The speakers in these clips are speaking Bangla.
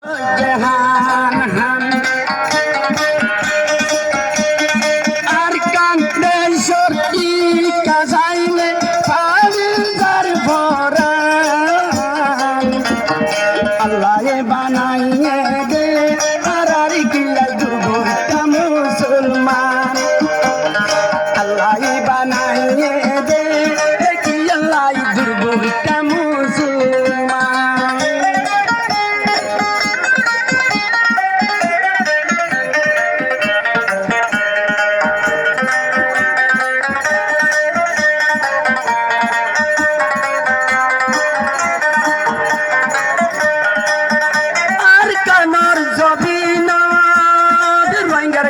जहान हम अरकांदेश्वर की कजाइले फारिदार भरान अल्लाह ये बनाइए दे अरारी की दुर्गुर का मुसलमान अल्लाह ये बनाइए दे कि अल्लाह ये दुर्गुर का मुसलमान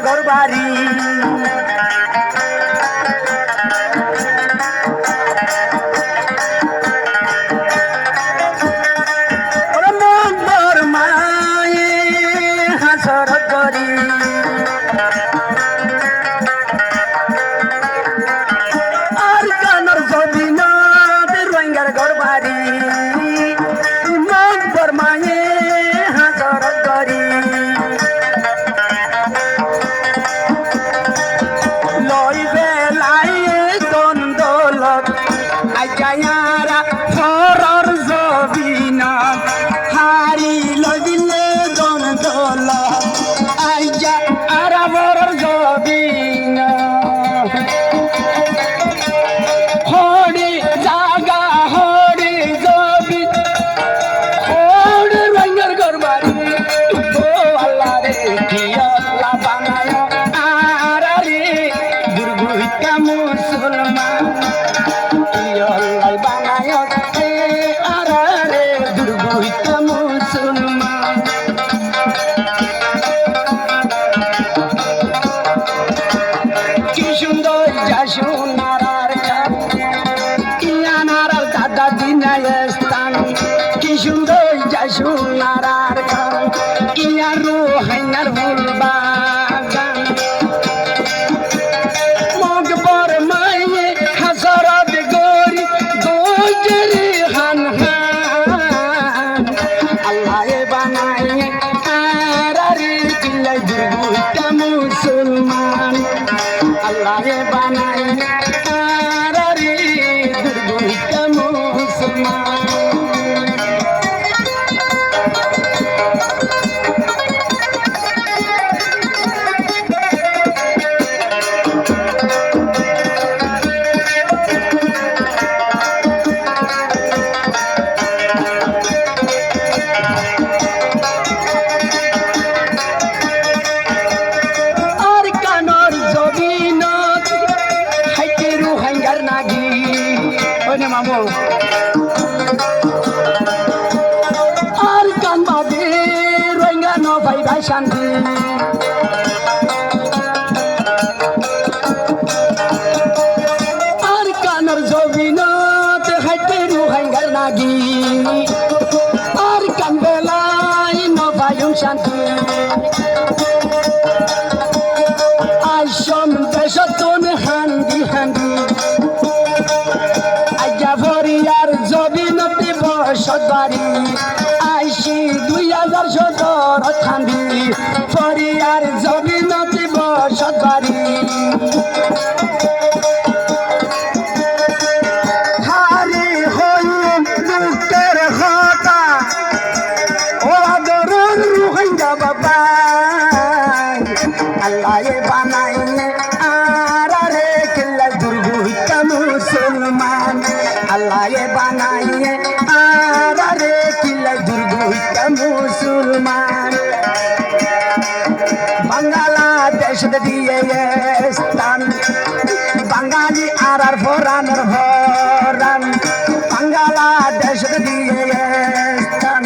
ঘরবাড়ি মর মায়ে হাসর করি আর কানর জবিনাদ রোহিঙ্গার ঘরবাড়ি মর মায়ে হাসর করি আইয়ারা ফরর জবিনা হারি লদিলে দন দল আইয়া আরা ফরর জবিনা হড়ি জাগা হড়ি জবি হড়ি রঙের ঘরবাড়ি ও আল্লাহ রে কি আল্লাহ বানায় আরা রে দুর্গুইটা মুসলমান সোনার ঘর ইয়ারু হাইনার ফুল বাগান মগবর মায়ে হাসরত গরি গোজরি হান হান আল্লাহ বানায় আরারি কিলাই দুর্গুটা মুসলমান আল্লাহ বানায় আরারি দুর্গুটা মুসলমান মামু আর কান বাদে রোহিঙ্গা ন ভাই ভাই শান্তি আর কানর জবিনত হাইতে রোহিঙ্গার নাগি আর কান বেলাই ন ভাই শান্তি আইসম দেশতন হান্দি হান্দি ফরিয়ার জবিনতি বসতবাড়ি আইসি 2017 থান্দি ফরিয়ার জবিনতি বসতবাড়ি হারি হইম দুঃখের হতা ও আদরুর রোহিঙ্গা বাবা আল্লাহ বানাইলে আরারে কিল্লা দুর্গুটা মুসলমান আল্লাহ বানাইয়ে আরারে কিলাই দুর্গুটা মুসলমান বাংলাদেশ দিয়ে স্থান বাঙালি আর ফরানোর ভরান বাংলাদেশ দিয়ে স্থান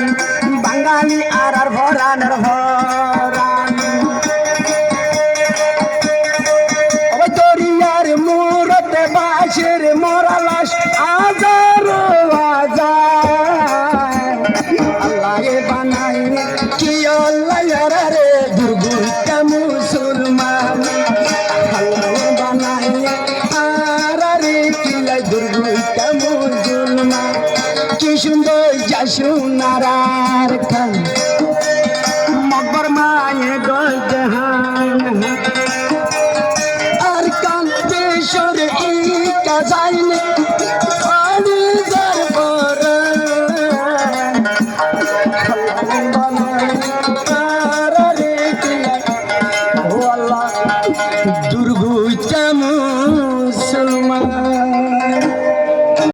বাঙালি আর ফরানোর ভরান দরিয়ার মুরতে বাসের মরালাস আজারো আজার আল্লাহ বানাই কি আল্লাহ রে দুর্গুটা মুসলমান আল্লাহ বানাই আরে কিলাই দুর্গুটা মুসলমান কি সুন্দর যা সোনার খান যায়নি আনি যার পরে ও আল্লাহ দূর